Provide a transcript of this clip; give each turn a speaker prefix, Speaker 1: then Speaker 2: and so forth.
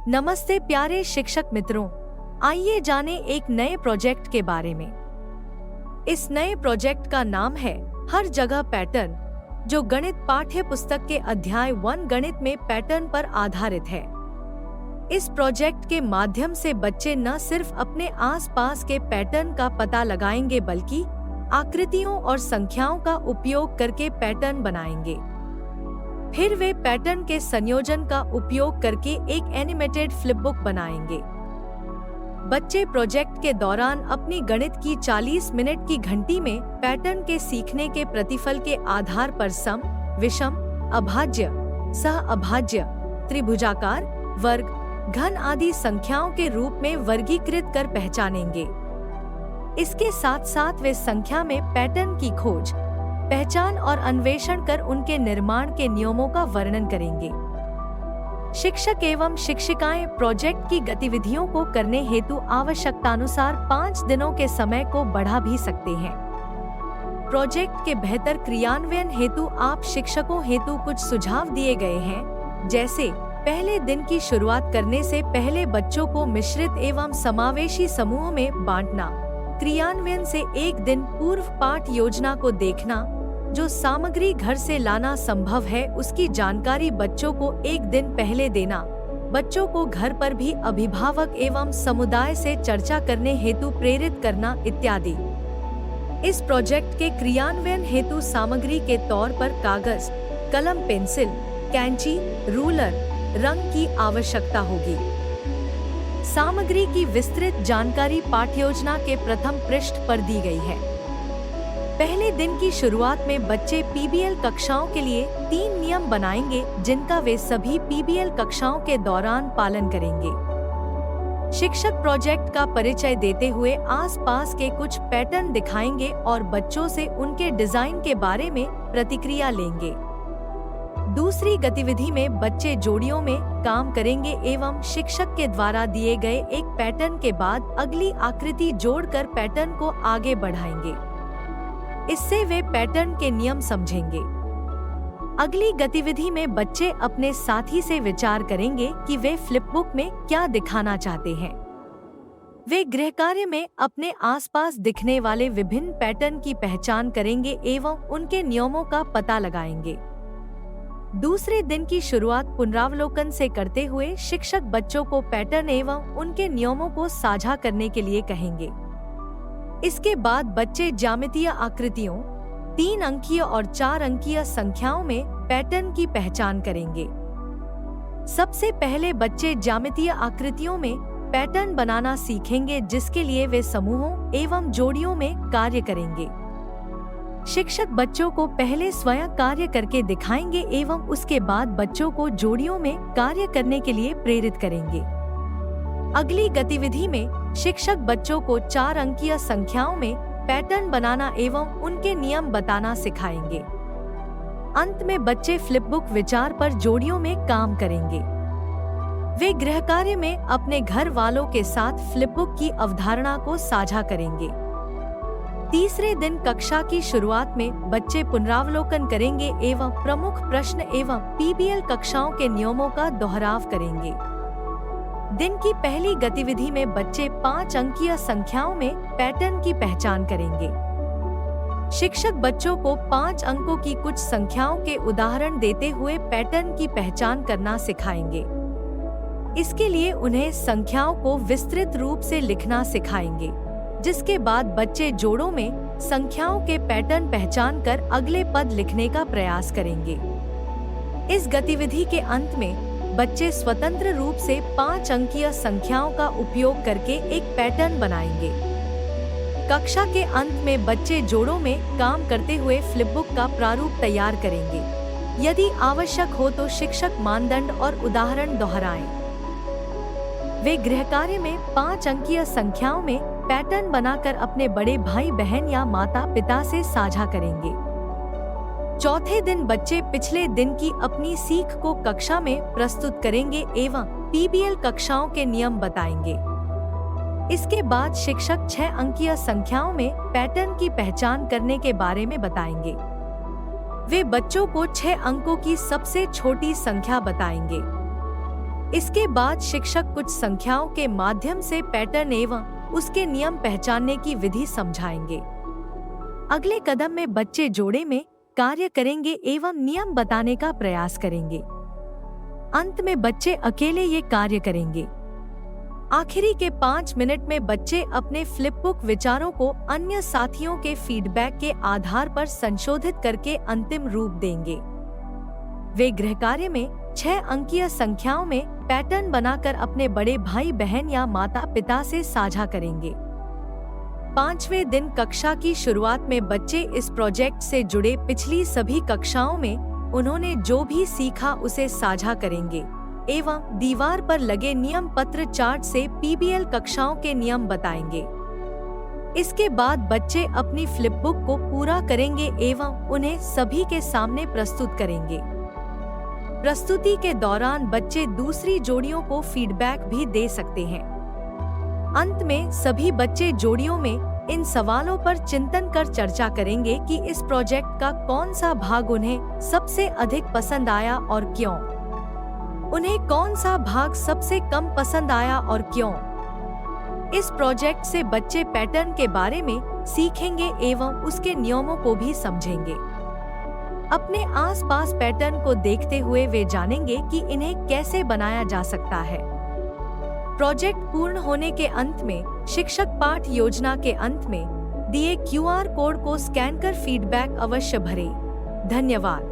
Speaker 1: नमस्ते प्यारे शिक्षक मित्रों, आइए जाने एक नए प्रोजेक्ट के बारे में। इस नए प्रोजेक्ट का नाम है हर जगह पैटर्न, जो गणित पाठ्य पुस्तक के अध्याय 1 गणित में पैटर्न पर आधारित है। इस प्रोजेक्ट के माध्यम से बच्चे न सिर्फ अपने आसपास के पैटर्न का पता लगाएंगे बल्कि आकृतियों और संख्याओं का उपयोग करके पैटर्न बनाएंगे। फिर वे पैटर्न के संयोजन का उपयोग करके एक एनिमेटेड फ्लिपबुक बनाएंगे। बच्चे प्रोजेक्ट के दौरान अपनी गणित की 40 मिनट की घंटी में पैटर्न के सीखने के प्रतिफल के आधार पर सम, विषम, अभाज्य, सह अभाज्य, त्रिभुजाकार, वर्ग, घन आदि संख्याओं के रूप में वर्गीकृत कर पहचानेंगे। इसके साथ साथ वे संख्या में पैटर्न की खोज, पहचान और अन्वेषण कर उनके निर्माण के नियमों का वर्णन करेंगे। शिक्षक एवं शिक्षिकाएं प्रोजेक्ट की गतिविधियों को करने हेतु आवश्यकतानुसार 5 दिनों के समय को बढ़ा भी सकते हैं। प्रोजेक्ट के बेहतर क्रियान्वयन हेतु आप शिक्षकों हेतु कुछ सुझाव दिए गए हैं, जैसे पहले दिन की शुरुआत करने से पहले बच्चों को मिश्रित एवं समावेशी समूहों में बांटना, क्रियान्वयन से एक दिन पूर्व पाठ योजना को देखना, जो सामग्री घर से लाना संभव है उसकी जानकारी बच्चों को एक दिन पहले देना, बच्चों को घर पर भी अभिभावक एवं समुदाय से चर्चा करने हेतु प्रेरित करना इत्यादि। इस प्रोजेक्ट के क्रियान्वयन हेतु सामग्री के तौर पर कागज, कलम, पेंसिल, कैंची, रूलर, रंग की आवश्यकता होगी। सामग्री की विस्तृत जानकारी पाठ्ययोजना के प्रथम पृष्ठ पर दी गई है। पहले दिन की शुरुआत में बच्चे पीबीएल कक्षाओं के लिए 3 नियम बनाएंगे, जिनका वे सभी पीबीएल कक्षाओं के दौरान पालन करेंगे। शिक्षक प्रोजेक्ट का परिचय देते हुए आसपास के कुछ पैटर्न दिखाएंगे और बच्चों से उनके डिजाइन के बारे में प्रतिक्रिया लेंगे। दूसरी गतिविधि में बच्चे जोड़ियों में काम करेंगे एवं शिक्षक के द्वारा दिए गए एक पैटर्न के बाद अगली आकृति जोड़कर पैटर्न को आगे बढ़ाएंगे। इससे वे पैटर्न के नियम समझेंगे। अगली गतिविधि में बच्चे अपने साथी से विचार करेंगे कि वे फ्लिपबुक में क्या दिखाना चाहते हैं। वे गृह कार्य में अपने आसपास दिखने वाले विभिन्न पैटर्न की पहचान करेंगे एवं उनके नियमों का पता लगाएंगे। दूसरे दिन की शुरुआत पुनरावलोकन से करते हुए शिक्षक बच्चों को पैटर्न एवं उनके नियमों को साझा करने के लिए कहेंगे। इसके बाद बच्चे ज्यामितीय आकृतियों, 3 अंकीय और 4 अंकीय संख्याओं में पैटर्न की पहचान करेंगे। सबसे पहले बच्चे ज्यामितीय आकृतियों में पैटर्न बनाना सीखेंगे, जिसके लिए वे समूहों एवं जोड़ियों में कार्य करेंगे। शिक्षक बच्चों को पहले स्वयं कार्य करके दिखाएंगे एवं उसके बाद बच्चों को जोड़ियों में कार्य करने के लिए प्रेरित करेंगे। अगली गतिविधि में शिक्षक बच्चों को 4 अंकीय संख्याओं में पैटर्न बनाना एवं उनके नियम बताना सिखाएंगे। अंत में बच्चे फ्लिपबुक विचार पर जोड़ियों में काम करेंगे। वे गृह कार्य में अपने घर वालों के साथ फ्लिपबुक की अवधारणा को साझा करेंगे। तीसरे दिन कक्षा की शुरुआत में बच्चे पुनरावलोकन करेंगे एवं प्रमुख प्रश्न एवं पीबीएल कक्षाओं के नियमों का दोहराव करेंगे। दिन की पहली गतिविधि में बच्चे 5 अंकीय संख्याओं में पैटर्न की पहचान करेंगे। शिक्षक बच्चों को 5 अंकों की कुछ संख्याओं के उदाहरण देते हुए पैटर्न की पहचान करना सिखाएंगे। इसके लिए उन्हें संख्याओं को विस्तृत रूप से लिखना सिखाएंगे, जिसके बाद बच्चे जोड़ों में संख्याओं के पैटर्न पहचान कर अगले पद लिखने का प्रयास करेंगे। इस गतिविधि के अंत में बच्चे स्वतंत्र रूप से 5 अंकीय संख्याओं का उपयोग करके एक पैटर्न बनाएंगे। कक्षा के अंत में बच्चे जोड़ों में काम करते हुए फ्लिपबुक का प्रारूप तैयार करेंगे। यदि आवश्यक हो तो शिक्षक मानदंड और उदाहरण दोहराएं। वे गृह कार्य में 5 अंकीय संख्याओं में पैटर्न बनाकर अपने बड़े भाई बहन या माता पिता से साझा करेंगे। चौथे दिन बच्चे पिछले दिन की अपनी सीख को कक्षा में प्रस्तुत करेंगे एवं पीबीएल कक्षाओं के नियम बताएंगे। इसके बाद शिक्षक 6 अंकीय संख्याओं में पैटर्न की पहचान करने के बारे में बताएंगे। वे बच्चों को 6 अंकों की सबसे छोटी संख्या बताएंगे। इसके बाद शिक्षक कुछ संख्याओं के माध्यम से पैटर्न एवं उसके नियम पहचानने की विधि समझाएंगे। अगले कदम में बच्चे जोड़े में कार्य करेंगे एवं नियम बताने का प्रयास करेंगे। अंत में बच्चे अकेले ये कार्य करेंगे। आखिरी के 5 मिनट में बच्चे अपने फ्लिपबुक विचारों को अन्य साथियों के फीडबैक के आधार पर संशोधित करके अंतिम रूप देंगे। वे गृह कार्य में 6 अंकीय संख्याओं में पैटर्न बनाकर अपने बड़े भाई बहन या माता पिता से साझा करेंगे। 5वें दिन कक्षा की शुरुआत में बच्चे इस प्रोजेक्ट से जुड़े पिछली सभी कक्षाओं में उन्होंने जो भी सीखा उसे साझा करेंगे एवं दीवार पर लगे नियम पत्र चार्ट से पीबीएल कक्षाओं के नियम बताएंगे। इसके बाद बच्चे अपनी फ्लिपबुक को पूरा करेंगे एवं उन्हें सभी के सामने प्रस्तुत करेंगे। प्रस्तुति के दौरान बच्चे दूसरी जोड़ियों को फीडबैक भी दे सकते हैं। अंत में सभी बच्चे जोड़ियों में इन सवालों पर चिंतन कर चर्चा करेंगे कि इस प्रोजेक्ट का कौन सा भाग उन्हें सबसे अधिक पसंद आया और क्यों। उन्हें कौन सा भाग सबसे कम पसंद आया और क्यों। इस प्रोजेक्ट से बच्चे पैटर्न के बारे में सीखेंगे एवं उसके नियमों को भी समझेंगे। अपने आसपास पैटर्न को देखते हुए वे जानेंगे कि इन्हें कैसे बनाया जा सकता है। प्रोजेक्ट पूर्ण होने के अंत में शिक्षक पाठ योजना के अंत में दिए QR कोड को स्कैन कर फीडबैक अवश्य भरें। धन्यवाद।